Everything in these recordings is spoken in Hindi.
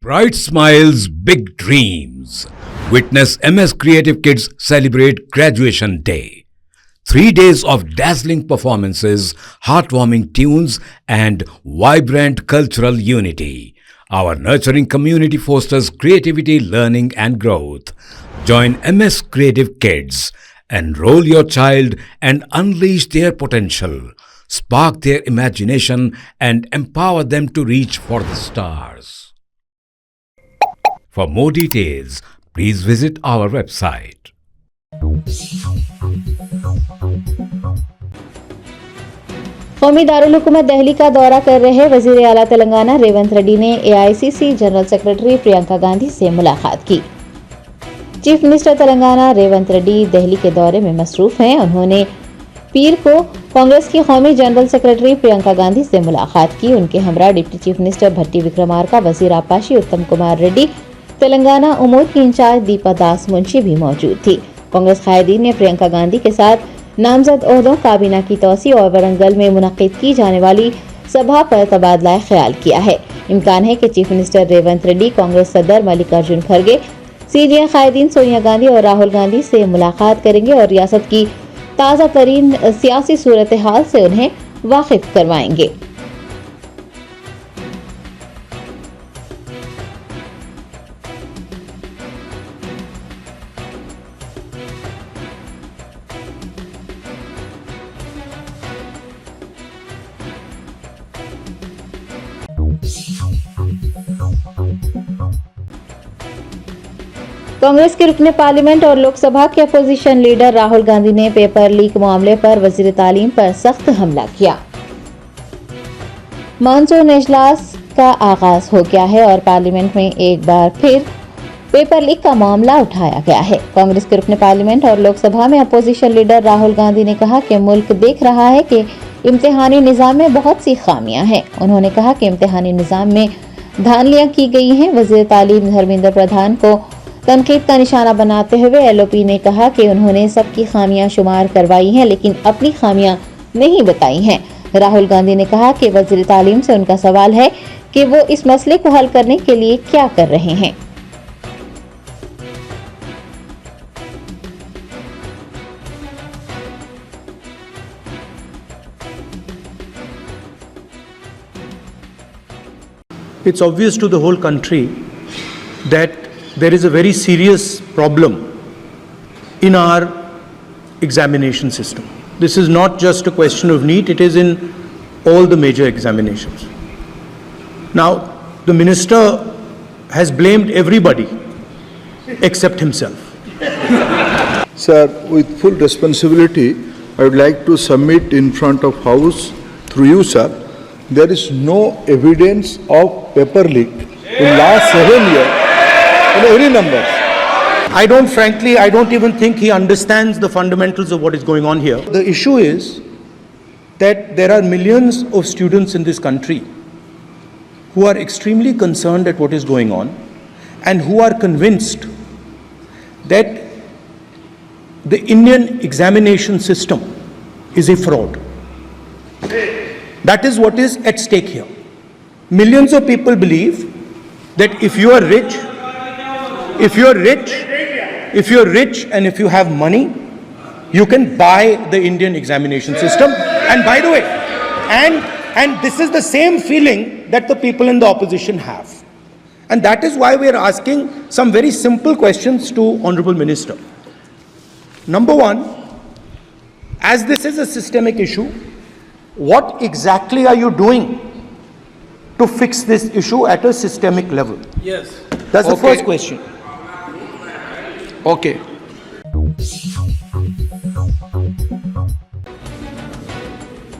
Bright smiles, big dreams. Witness MS Creative Kids celebrate Graduation Day. 3 days of dazzling performances, heartwarming tunes, and vibrant cultural unity. Our nurturing community fosters creativity, learning, and growth. Join MS Creative Kids. Enroll your child and unleash their potential. Spark their imagination and empower them to reach for the stars. For more details, please visit our website. कौमी दारुल हुकूमत दिल्ली का दौरा कर रहे वजीर आला तेलंगाना रेवंत रेड्डी ने AICC general secretary Priyanka Gandhi से मुलाकात की। चीफ मिनिस्टर तेलंगाना रेवंत रेड्डी दिल्ली के दौरे में मसरूफ हैं। उन्होंने पीर को कांग्रेस की कौमी जनरल सेक्रेटरी प्रियंका गांधी से मुलाकात की। उनके हमरा डिप्टी चीफ मिनिस्टर भट्टी विक्रमार्का, वजीर आपाशी उत्तम कुमार रेड्डी, तेलंगाना उमूर की इंचार्ज दीपा दास मुंशी भी मौजूद थी। कांग्रेस कायदीन ने प्रियंका गांधी के साथ नामजद ओहदों काबीना की तौसी और वरंगल में मुनक्किद की जाने वाली सभा पर तबादला ख्याल किया है। इम्कान है कि चीफ मिनिस्टर रेवंत रेड्डी कांग्रेस सदर मल्लिकार्जुन खड़गे, सीनियर कायदीन सोनिया गांधी और राहुल गांधी से मुलाकात करेंगे और रियासत की ताज़ा तरीन सियासी सूरत हाल से उन्हें वाकिफ करवाएंगे। कांग्रेस के रुकने पार्लियामेंट और लोकसभा के अपोजिशन लीडर राहुल गांधी ने पेपर लीक मामले पर वजीर तालीम पर सख्त हमला किया। मानसून इजलास का आगाज हो गया है और पार्लियामेंट में एक बार फिर पेपर लीक का मामला उठाया गया है। कांग्रेस के रुकने पार्लियामेंट और लोकसभा में अपोजिशन लीडर राहुल गांधी ने कहा कि मुल्क देख रहा है कि इम्तिहानी निज़ाम में बहुत सी खामियां हैं। उन्होंने कहा कि इम्तिहानी निज़ाम में धांधलियां की गई हैं। वजीर तालीम धर्मेंद्र प्रधान को तनकीद का निशाना बनाते हुए LOP ने कहा कि उन्होंने सबकी खामियां शुमार करवाई हैं लेकिन अपनी खामियां नहीं बताई हैं। राहुल गांधी ने कहा कि वज़ीर तालीम से उनका सवाल है कि वो इस मसले को हल करने के लिए क्या कर रहे हैं। It's obvious to the whole country that there is a very serious problem in our examination system. This is not just a question of NEET, it is in all the major examinations. Now, the minister has blamed everybody except himself. Sir, with full responsibility, I would like to submit in front of House, through you, sir, there is no evidence of paper leak in last 7 years. Every number. I don't even think he understands the fundamentals of what is going on here. The issue is that there are millions of students in this country who are extremely concerned at what is going on and who are convinced that the Indian examination system is a fraud. That is what is at stake here. Millions of people believe that if you are rich and if you have money, you can buy the Indian examination system. And by the way, and this is the same feeling that the people in the opposition have. And that is why we are asking some very simple questions to Honorable Minister. Number one, as this is a systemic issue, what exactly are you doing to fix this issue at a systemic level? Yes. That's the first question. Okay.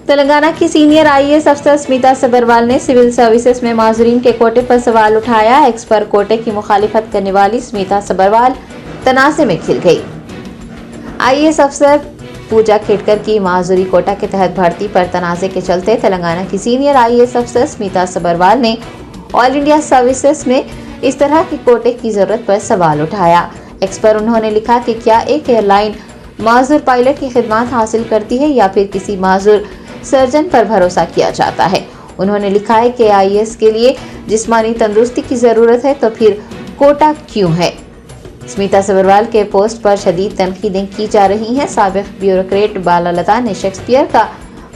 Telangana की सीनियर IAS अफसर स्मिता सबरवाल ने सिविल सर्विसेज में माजूरीन के कोटे पर सवाल उठाया। एक्स पर कोटे की मुखालिफत करने वाली स्मिता सबरवाल तनाज़े में खिल गई। IAS अफसर पूजा खेड़कर की माजूरी कोटा के तहत भर्ती पर तनाज़े के चलते तेलंगाना की सीनियर IAS अफसर स्मिता सबरवाल ने ऑल इंडिया सर्विसेज में इस तरह के कोटे की जरूरत पर सवाल उठाया। एक्स पर उन्होंने लिखा कि क्या एक एयरलाइन माजूर पायलट की खिदमत हासिल करती है या फिर किसी माजूर सर्जन पर भरोसा किया जाता है। उन्होंने लिखा है कि IAS के लिए जिस्मानी तंदुरुस्ती की जरूरत है तो फिर कोटा क्यों है। स्मिता सबरवाल के पोस्ट पर शदीद तनकीदें की जा रही हैं। साबिक ब्यूरोक्रेट बाला लता ने शेक्सपियर का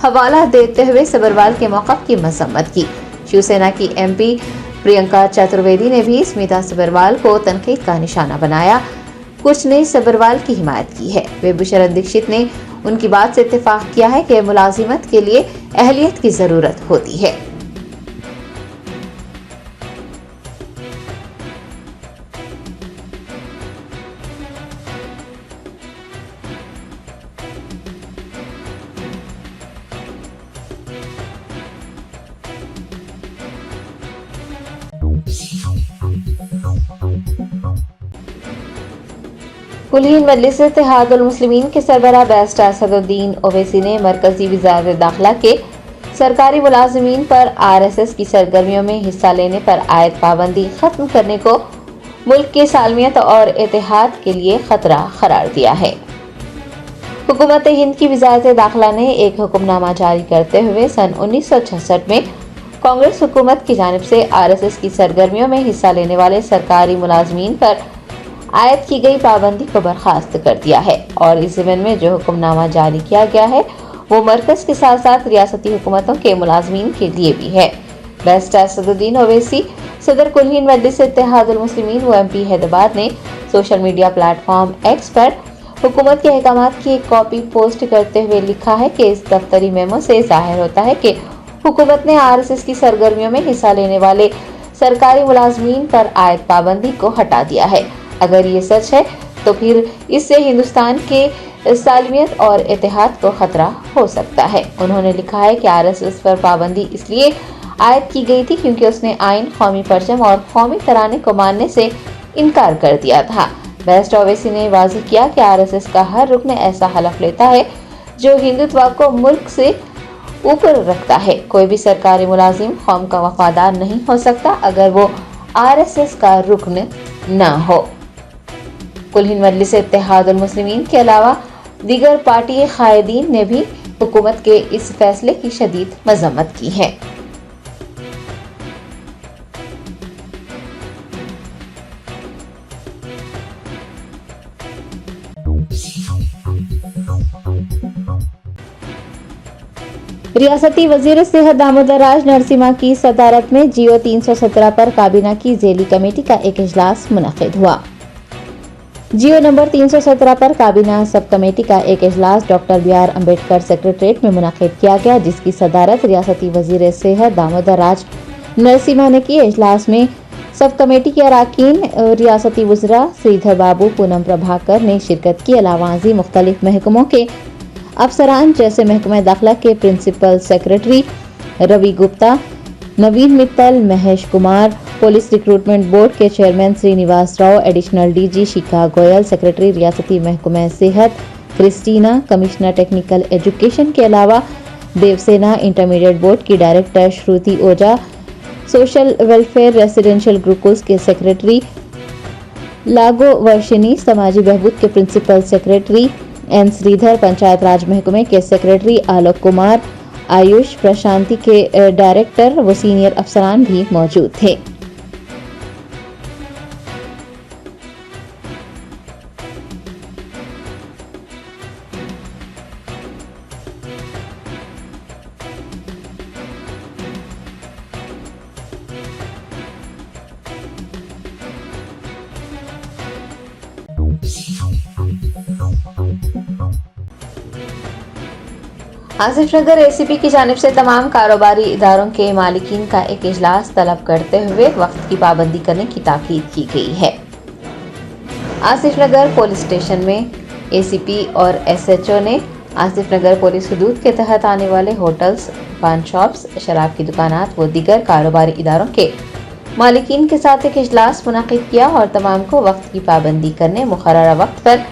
हवाला देते हुए सबरवाल के मौक़िफ़ की मजम्मत की। शिवसेना की MP प्रियंका चतुर्वेदी ने भी स्मिता सबरवाल को तनकीद का निशाना बनाया। कुछ ने सबरवाल की हिमायत की है। विभूषण दीक्षित ने उनकी बात से इत्तेफाक किया है कि मुलाजिमत के लिए अहलियत की जरूरत होती है। कुलीन मजलिस इत्तेहादुल मुस्लिमीन के सरबराह बैरिस्टर असदुद्दीन ओवैसी ने मरकजी वज़ारत दाखिला के सरकारी मुलाजिमीन पर RSS की सरगर्मियों में हिस्सा लेने पर आयद पाबंदी खत्म करने को मुल्क की सालमियत और इत्तेहाद के लिए खतरा करार दिया है। हुकूमत हिंद की वज़ारत दाखिला ने एक हुक्मनामा जारी करते हुए सन 1966 में कांग्रेस हुकूमत की जानिब से RSS की सरगर्मियों में हिस्सा लेने वाले सरकारी मुलाजिमीन पर आयद की गई पाबंदी को बर्खास्त कर दिया है और इस ज़िम्न में जो हुक्मनामा जारी किया गया है वो मरकज के साथ साथ रियासती हुकूमतों के मुलाजमीन के लिए भी है। बैरिस्टर असदुद्दीन ओवैसी सदर कुलीन मजलिस इत्तेहादुल मुस्लिमीन व MP हैदराबाद ने सोशल मीडिया प्लेटफॉर्म X पर हुकूमत के अहकामात की एक कॉपी पोस्ट करते हुए लिखा है कि इस दफ्तरी मेमो से जाहिर होता है कि हुकूमत ने RSS की सरगर्मियों में हिस्सा लेने वाले सरकारी मुलाजमीन पर आयद पाबंदी को हटा दिया है। अगर ये सच है तो फिर इससे हिंदुस्तान के सालमियत और इत्तेहाद को खतरा हो सकता है। उन्होंने लिखा है कि RSS पर पाबंदी इसलिए आयद की गई थी क्योंकि उसने आइन, कौमी परचम और कौमी तराने को मानने से इनकार कर दिया था। बैरिस्टर ओवैसी ने वाज़ेह किया कि RSS का हर रुकन ऐसा हलफ लेता है जो हिंदुत्व को मुल्क से ऊपर रखता है। कोई भी सरकारी मुलाजिम कौम का वफादार नहीं हो सकता अगर वो RSS का रुकन न हो। कुलीन मजलिस इत्तेहादुल मुस्लिमीन के अलावा दीगर पार्टी कायदीन ने भी हुकूमत के इस फैसले की शदीद मजम्मत की है। रियासती वजीर सेहत दामोदर राज नरसिम्हा की सदारत में जियो 317 पर काबीना की झेली कमेटी का एक इजलास मुनक्किद हुआ। जियो नंबर 317 पर काबीना सब कमेटी का एक इजलास डॉक्टर BR अम्बेडकर सेक्रेटरीट में मुनक्किद किया गया, जिसकी सदारत रियासती वजीर सेहत दामोदर राज नरसिम्हा ने की। इजलास में सब कमेटी के अरकान, रियासती वज़रा श्रीधर बाबू, पूनम प्रभाकर ने शिरकत की। अलावा अज़ीम मुख्तलिफ महकमों के अफसरान जैसे महकमा दाखिला के principal secretary Ravi Gupta, Naveen Mittal, Mahesh Kumar, police recruitment board के chairman Srinivas Rao, additional DG Shikha Goyal, secretary रियासती महकमा सेहत क्रिस्टीना, कमिश्नर टेक्निकल एजुकेशन के अलावा देवसेना इंटरमीडिएट बोर्ड की director Shruti Ojha, social welfare residential gurukuls के सेक्रेटरी लागो वर्षिनी, समाजी बहबूद के principal secretary N Sridhar, panchayat Raj महकमे के सेक्रेटरी आलोक कुमार, आयुष प्रशांति के डायरेक्टर व सीनियर अफसरान भी मौजूद थे। आसिफ नगर ACP की जानिब से तमाम कारोबारी इदारों के मालिकीन का एक इजलास तलब करते हुए वक्त की पाबंदी करने की ताकीद की गई है। आसिफ नगर पुलिस स्टेशन में ACP और SHO ने आसिफ नगर पुलिस हदूद के तहत आने वाले होटल्स, पान शॉप्स, शराब की दुकानात व दीगर कारोबारी इदारों के मालिकीन के साथ एक इजलास मुनक्किद किया और तमाम को वक्त की पाबंदी करने, मुकर्ररा वक्त पर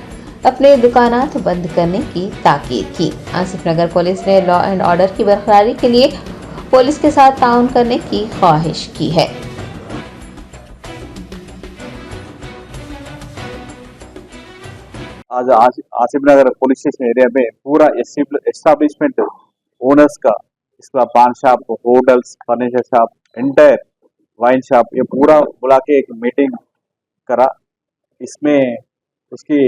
अपने दुकानात बंद करने की ताकीद की। आसिफ नगर पुलिस ने लॉ एंड ऑर्डर की बरकरारी के लिए पुलिस के साथ ताउन करने की ख्वाहिश की है। आज आसिफ नगर पुलिस स्टेशन एरिया में पूरा एस्टेब्लिशमेंट ओनर्स का, इसका पान shop, hotels, furniture shop, entire wine shop, ये पूरा बुला के एक मीटिंग करा। इसमें उसकी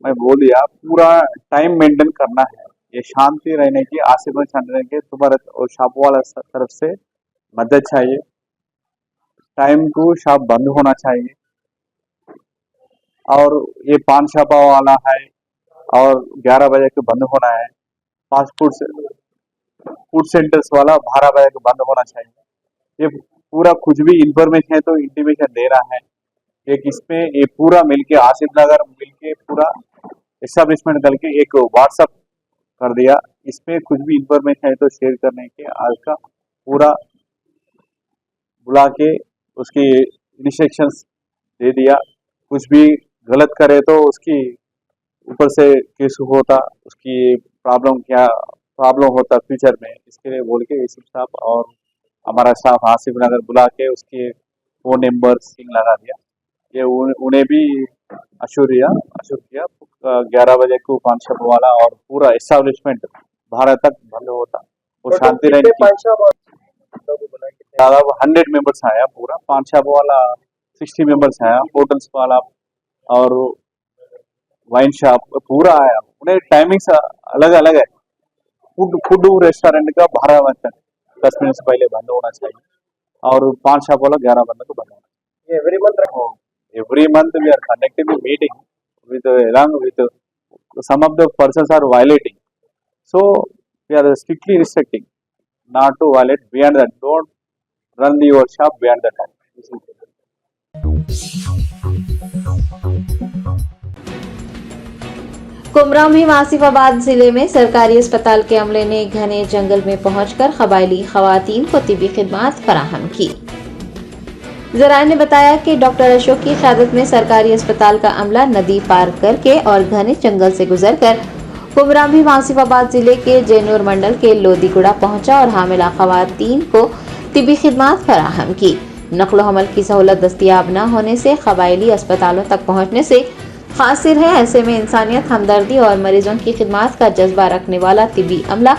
मैं बोल दिया पूरा टाइम मेंटेन करना है, ये शांति रहने की, आसिफ में शांति रहने की तुम्हारे और शॉप वाला तरफ से मदद चाहिए। टाइम को शॉप बंद होना चाहिए। और ये पान शॉपा वाला है और 11 बजे के बंद होना है। फास्ट फूड सेंटर्स वाला 12 बजे के बंद होना चाहिए। ये पूरा कुछ भी इंफॉर्मेशन है तो इंटीमेशन देना है। एक इसमें ये पूरा मिलके आसिफ नगर मिलके पूरा एस्टेब्लिशमेंट करके एक व्हाट्सएप कर दिया। इसमें कुछ भी इंफॉर्मेशन है तो शेयर करने के आज का पूरा बुला के उसकी इंस्ट्रक्शंस दे दिया। कुछ भी गलत करे तो उसकी ऊपर से केस होता, उसकी प्रॉब्लम होता फ्यूचर में। इसके लिए बोल के एसीपी साहब और हमारा स्टाफ आसिफ नगर बुला के उसके फोन नंबर सिंग लगा दिया। ये उन्हें भी अश्योर किया 11 बजे को पान शॉप वाला और पूरा एस्टेब्लिशमेंट 12 तक बंद होता और शांति रहने की। 100 मेंबर्स आया, पूरा पान शॉप वाला 60 मेंबर्स आया, होटल्स वाला और वाइन शॉप पूरा आया। उन्हें टाइमिंग्स अलग अलग है। फूड रेस्टोरेंट का 12 बजे तक 10 मिनट से पहले बंद होना चाहिए और पान शॉप वाला 11 बजे को बंद होना चाहिए। Every month we are conducting a meeting along with some of the persons are violating. So we are strictly restricting not to violate beyond that. Don't run your shop beyond that time. Kumram में आसिफाबाद जिले में सरकारी अस्पताल के अमले ने घने जंगल में पहुंचकर कबायली खवातीन को तिब्बी खिदमात फराहम की। जराये ने बताया कि डॉक्टर अशोक की क़यादत में सरकारी अस्पताल का अमला नदी पार करके और घने जंगल से गुजरकर कुमराम भी आसिफाबाद जिले के जैनूर मंडल के लोदीगुड़ा पहुंचा और हामिला खवातीन को तिब्बी खिदमात फराहम की। नकलो हमल की सहूलत दस्तियाब न होने से कबायली अस्पतालों तक पहुंचने से खासिर है। ऐसे में इंसानियत, हमदर्दी और मरीजों की खिदमत का जज्बा रखने वाला तिब्बी अमला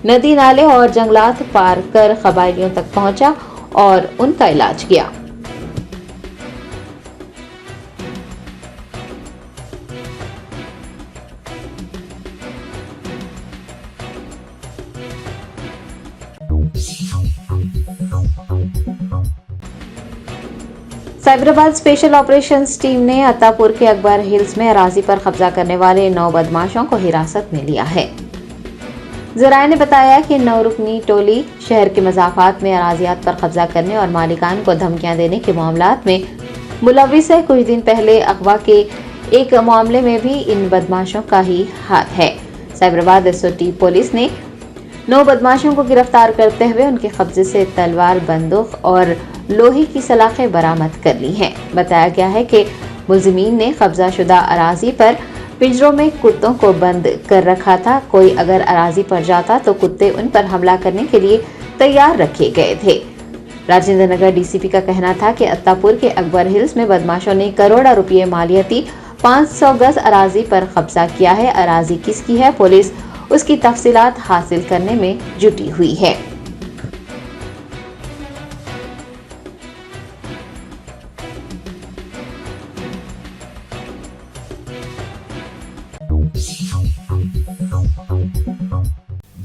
नदी नाले और जंगलात पार कर कबायलियों तक पहुंचा और उनका इलाज किया। साइबराबाद स्पेशल ऑपरेशंस टीम ने अत्तापुर के अकबर हिल्स में अराजी पर कब्जा करने वाले 9 बदमाशों को हिरासत में लिया है। जराये ने बताया कि 9 रुकनी टोली शहर के मज़ाफ़ात में अराजियात पर कब्जा करने और मालिकान को धमकियां देने के मामलात में मुलविस है। कुछ दिन पहले अगवा के एक मामले में भी इन बदमाशों का ही हाथ है। साइबराबाद SOT पुलिस ने 9 बदमाशों को गिरफ्तार करते हुए उनके कब्जे से तलवार, बंदूक और लोहे की सलाखें बरामद कर ली हैं। बताया गया है कि मुलजिमीन ने कब्जा शुदा अराजी पर पिंजरों में कुत्तों को बंद कर रखा था। कोई अगर अराजी पर जाता तो कुत्ते उन पर हमला करने के लिए तैयार रखे गए थे। राजेंद्र नगर DCP का कहना था कि अत्तापुर के अकबर हिल्स में बदमाशों ने करोड़ों रुपये मालियती 500 गज अराजी पर कब्जा किया है। अराजी किसकी है, पुलिस उसकी तफसीलात हासिल करने में जुटी हुई है।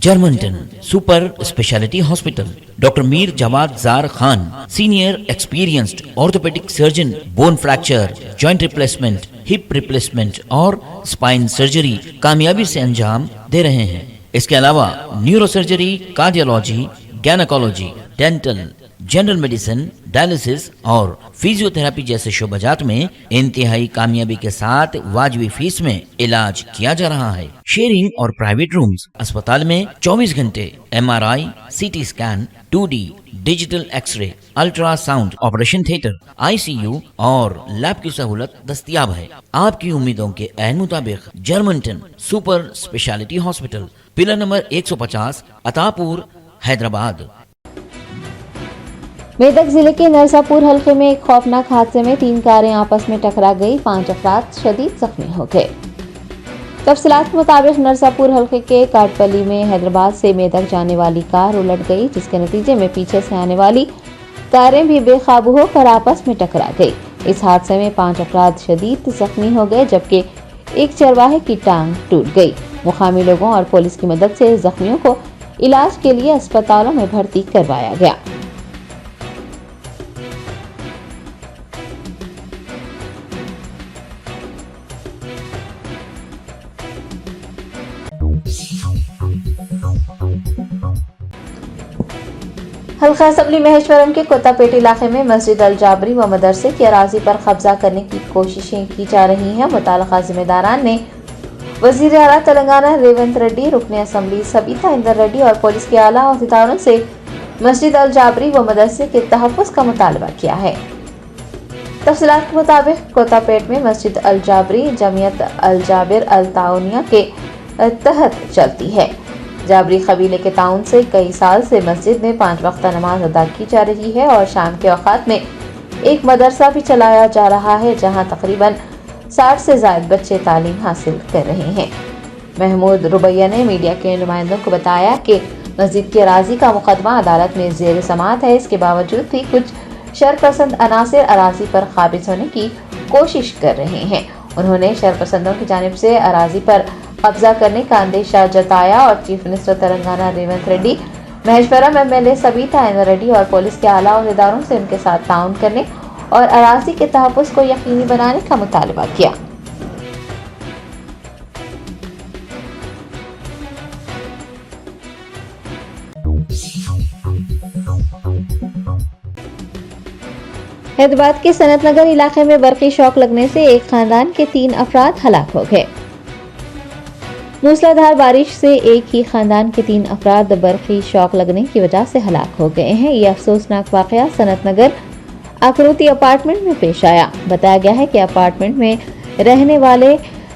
Germanten super speciality hospital, doctor Mir Jawad Jar Khan, senior experienced orthopaedic surgeon, bone fracture, joint replacement, hip replacement और स्पाइन सर्जरी कामयाबी से अंजाम दे रहे हैं। इसके अलावा neuro surgery, cardiology, gynaecology, dental, general medicine, dialysis और फिजियोथेरेपी जैसे शोबाजात में इंतहाई कामयाबी के साथ वाजिबी फीस में इलाज किया जा रहा है। शेयरिंग और प्राइवेट रूम्स, अस्पताल में 24 घंटे MRI, CT scan, 2D digital x ray, ultrasound, operation theatre, ICU और लैब की सहूलत दस्तयाब है। आपकी उम्मीदों के ऐन मुताबिक Germanten super speciality hospital, pillar number 150, Attapur, Hyderabad. Medak जिले के नरसापुर हल्के में एक खौफनाक हादसे में 3 कारें आपस में टकरा गई, 5 अफराद शदीद जख्मी हो गए। तफसीलात के मुताबिक नरसापुर हल्के के काटपल्ली में हैदराबाद से मेदक जाने वाली कार उलट गई, जिसके नतीजे में पीछे से आने वाली कारें भी बेकाबू होकर आपस में टकरा गई। इस हादसे में 5 अफराद शदीद जख्मी हो गए, जबकि एक चरवाहे की टांग टूट गई। मुकामी लोगों और पुलिस की मदद से जख्मियों को इलाज के लिए अस्पतालों में भर्ती करवाया गया। हल्का असम्बली महेश्वरम के कोतापेट इलाके में मस्जिद अल जाबरी व मदरसे की अराजी पर कब्जा करने की कोशिशें की जा रही हैं। मुताल्लिका जिम्मेदारान ने वजीर आला तेलंगाना रेवंत रेड्डी, रुकने असम्बली सबीता इंदर रेड्डी और पुलिस के आला अहदेदारों से मस्जिद अल जाबरी व मदरसे के तहफ़्फ़ुज़ का मुतालबा किया है। तफसीलात के मुताबिक कोतापेट में मस्जिद अल जाबरी जमियत अल जाबिर अल ताउनिया के तहत चलती है। जाबरी कबीले के ताउन से कई साल से मस्जिद में 5 वक्त नमाज अदा की जा रही है और शाम के औकात में एक मदरसा भी चलाया जा रहा है, जहां तकरीबन 60 से ज़ायद बच्चे तालीम हासिल कर रहे हैं। महमूद रुबैया ने मीडिया के नुमाइंदों को बताया कि मस्जिद की अराजी का मुकदमा अदालत में ज़ेर समाअत है। इसके बावजूद भी कुछ शरपसंद अनासिर अराजी पर काबिज होने की कोशिश कर रहे हैं। उन्होंने शरपसंदों की जानिब से अराजी पर कब्जा करने का अंदेशा जताया और chief minister Telangana Revanth Reddy, Maheshwaram MLA Sabitha Indra Reddy और पुलिस के आला अहदेदारों से उनके साथ ताउन करने और अराजी के तहफ़्फ़ुज़ को यकीनी बनाने का मुतालबा किया। हैदराबाद के सनत नगर इलाके में बरक़ी शॉक लगने से एक खानदान के 3 अफराद हलाक हो गए। मूसलाधार बारिश से एक ही खानदान के 3 अफराद बरक़ी शॉक लगने की वजह से हलाक हो गए हैं। ये अफसोसनाक वाक़या सनत नगर आकृति अपार्टमेंट में पेश आया। बताया गया है कि अपार्टमेंट में रहने वाले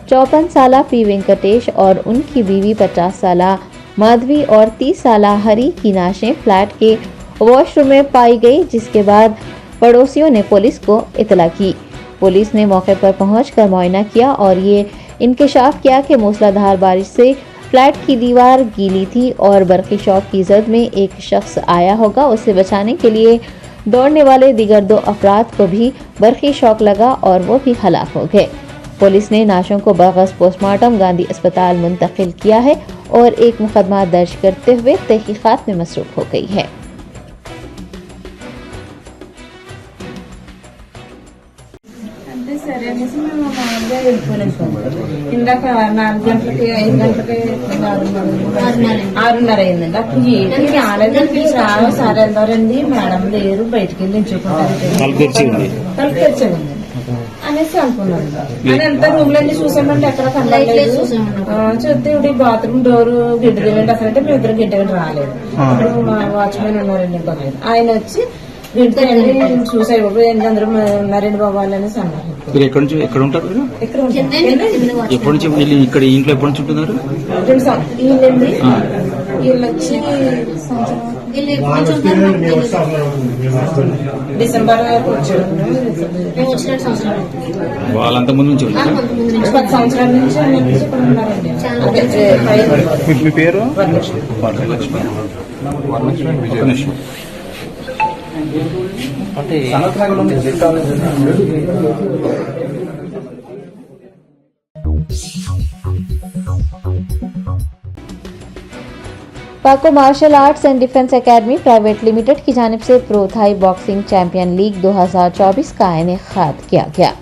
54 साला पी वेंकटेश और उनकी बीवी 50 साला माधवी और 30 साला हरी की नाशें फ्लैट के वॉशरूम में पाई गई, जिसके बाद पड़ोसियों ने पुलिस को इतला की। पुलिस ने मौके पर पहुंचकर मुआयना किया और ये इंकशाफ किया कि मूसलाधार बारिश से फ्लैट की दीवार गीली थी और बरक़ी शॉक की जद में एक शख्स आया होगा। उसे बचाने के लिए दौड़ने वाले दीगर 2 अफराद को भी बरक़ी शॉक लगा और वो भी हलाक हो गए। पुलिस ने नाशों को बगस पोस्टमार्टम गांधी अस्पताल मुंतकिल किया है और एक मुकदमा दर्ज करते हुए तहकीकात में मसरूफ हो गई है। సరే అనేసి మేము మామూలుగా వెళ్ళిపోలేము సార్. ఇందాక 4 గంటలకి 5 గంటలకి 6:30 అయిందండి. అప్పుడు ఏంటి రాలేదండి, రావు సార్ వెళ్దారండి, మేడం లేరు, బయటికి వెళ్ళి ఎంచుకుంటారు, తలుపు తెరిచేదండి అనేసి అనుకున్నాను. అని ఎంత రూమ్ లన్నీ చూసామంటే ఎక్కడ కనలేదు. చూస్తే ఇప్పుడు బాత్రూమ్ డోర్ గిడ్డలేండి అసలంటే మేము ఇద్దరు గిడ్డలు రాలేదు. అప్పుడు మా వాచ్మెన్ ఉన్నారండి, ఆయన వచ్చి గిడ్డలండి చూసాయి, అందరూ ఉన్నారండి బాబు అనేసి అన్నారు. మీరు ఎక్కడి నుంచి ఎక్కడ ఉంటారు? ఎప్పటి నుంచి వీళ్ళు ఇక్కడ ఇంట్లో ఎప్పటి నుంచి ఉంటున్నారు? వీళ్ళండి వీళ్ళు వచ్చి డిసెంబర్ వాళ్ళంత ముందు నుంచి ఉన్నారు. 10 సంవత్సరాల నుంచి ఇక్కడ ఉన్నారండి. మీ పేరు? వరలక్ష్మి. అంటే Paco martial arts and defence academy private limited की जानिब से pro Thai boxing champion league 2024 का इनेकाद किया गया।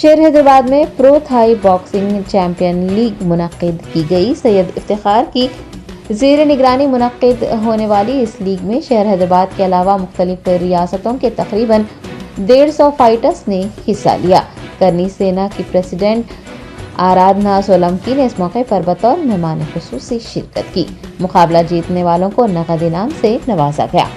शहर हैदराबाद में pro Thai boxing champion league मुनक्किद की गई। सैयद इफ्तिखार की ज़ेर निगरानी मुनक्किद होने वाली इस लीग में शहर हैदराबाद के अलावा मुख्तलिफ रियासतों के तकरीबन 150 फाइटर्स ने हिस्सा लिया। करनी सेना की प्रेसिडेंट आराधना सोलंकी ने इस मौके पर बतौर मेहमान खुसूसी शिरकत की। मुकाबला जीतने वालों को नकद इनाम से नवाजा गया।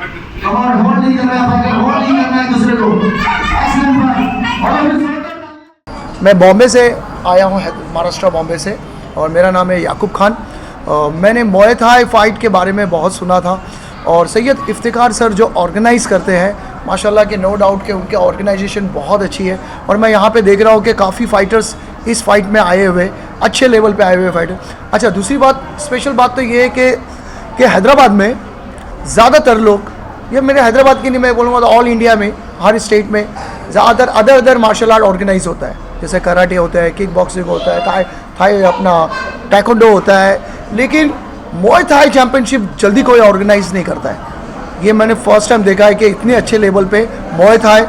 कमांड होल्ड नहीं कर रहा है, फाइटर होल्ड नहीं करना है दूसरे को। मैं बॉम्बे से आया हूँ, महाराष्ट्र बॉम्बे से, और मेरा नाम है याकूब खान। मैंने मुay थाई फाइट के बारे में बहुत सुना था, और सैयद इफ्तिखार सर जो ऑर्गेनाइज़ करते हैं, माशाल्लाह के नो डाउट के उनके ऑर्गेनाइजेशन बहुत अच्छी है। और मैं यहाँ पे देख रहा हूँ कि काफ़ी फाइटर्स इस फाइट में आए हुए, अच्छे लेवल पे आए हुए फाइटर। अच्छा, दूसरी बात, स्पेशल बात तो ये है कि हैदराबाद में ज़्यादातर लोग, ये मेरे हैदराबाद की नहीं, मैं बोलूँगा तो ऑल इंडिया में हर स्टेट में ज़्यादातर अदर मार्शल आर्ट ऑर्गेनाइज होता है, जैसे कराटे होता है, किक बॉक्सिंग होता है, थाई अपना टैकोंडो होता है, लेकिन मुay थाई चैम्पियनशिप जल्दी कोई ऑर्गेनाइज नहीं करता है। ये मैंने फर्स्ट टाइम देखा है कि इतने अच्छे लेवल पे मुay थाई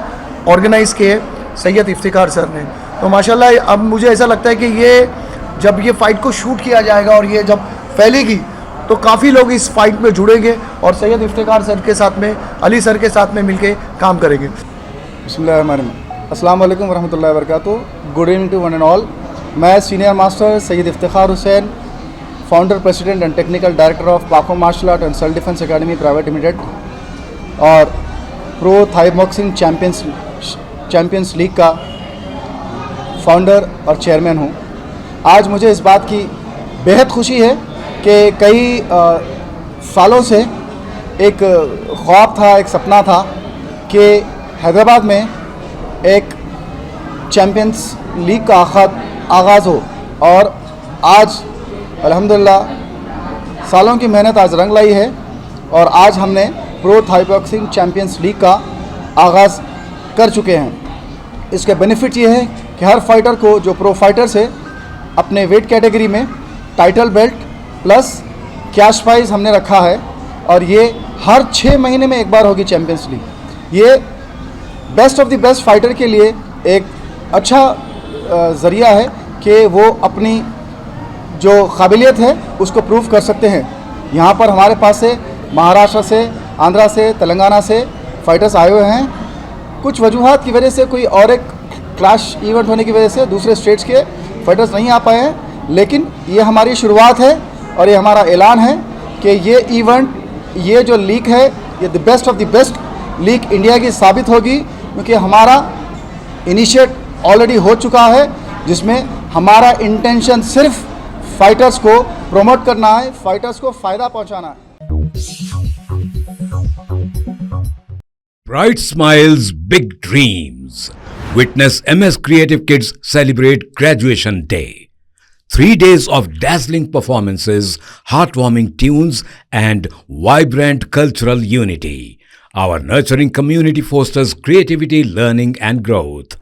ऑर्गेनाइज़ किए सैयद इफ्तिखार सर ने। तो माशाल्लाह अब मुझे ऐसा लगता है कि ये जब ये फ़ाइट को शूट किया जाएगा और ये जब फैलेगी तो काफ़ी लोग इस फाइट में जुड़ेंगे और सैयद इफ्तिखार सर के साथ में, अली सर के साथ में मिलके काम करेंगे। बिस्मिल्लाहिर्रहमानिर्रहीम। अस्सलाम वालेकुम वरहमतुल्लाहि वबरकातुहू। Good evening to one and all. मैं senior master Syed Iftikhar Hussain, founder, president and technical director of Paco martial art and self defence academy private limited और pro Thai boxing champions league का फाउंडर और चेयरमैन हूँ। आज मुझे इस बात की बेहद खुशी है कि कई सालों से एक ख्वाब था, एक सपना था कि हैदराबाद में एक चैम्पियंस लीग का आगाज़ हो, और आज अल्हम्दुलिल्लाह सालों की मेहनत आज रंग लाई है और आज हमने pro Thai boxing champions league का आगाज़ कर चुके हैं। इसके बेनिफिट ये है कि हर फाइटर को, जो प्रो फाइटर्स है, अपने वेट कैटेगरी में title belt plus cash prize हमने रखा है, और ये हर 6 महीने में एक बार होगी चैम्पियंस लीग। ये best of the best fighter के लिए एक अच्छा ज़रिया है कि वो अपनी जो काबिलियत है उसको प्रूव कर सकते हैं। यहाँ पर हमारे पास से महाराष्ट्र से, आंध्रा से, तेलंगाना से फाइटर्स आए हुए हैं। कुछ वजूहात की वजह से, कोई और एक क्लैश इवेंट होने की वजह से दूसरे स्टेट्स के फाइटर्स नहीं आ पाए हैं, लेकिन ये हमारी शुरुआत है और ये हमारा ऐलान है कि ये इवेंट, ये जो लीग है, ये the best of the best league India की साबित होगी, क्योंकि हमारा इनिशिएट ऑलरेडी हो चुका है, जिसमें हमारा इंटेंशन सिर्फ फाइटर्स को प्रमोट करना है, फाइटर्स को फ़ायदा पहुंचाना है। Bright smiles, big dreams. Witness MS Creative Kids celebrate Graduation Day. 3 days of dazzling performances, heartwarming tunes, and vibrant cultural unity. Our nurturing community fosters creativity, learning, and growth.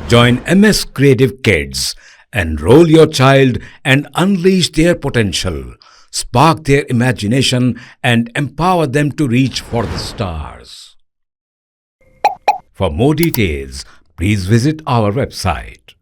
Join MS Creative Kids. Enroll your child and unleash their potential. Spark their imagination and empower them to reach for the stars. For more details, please visit our website.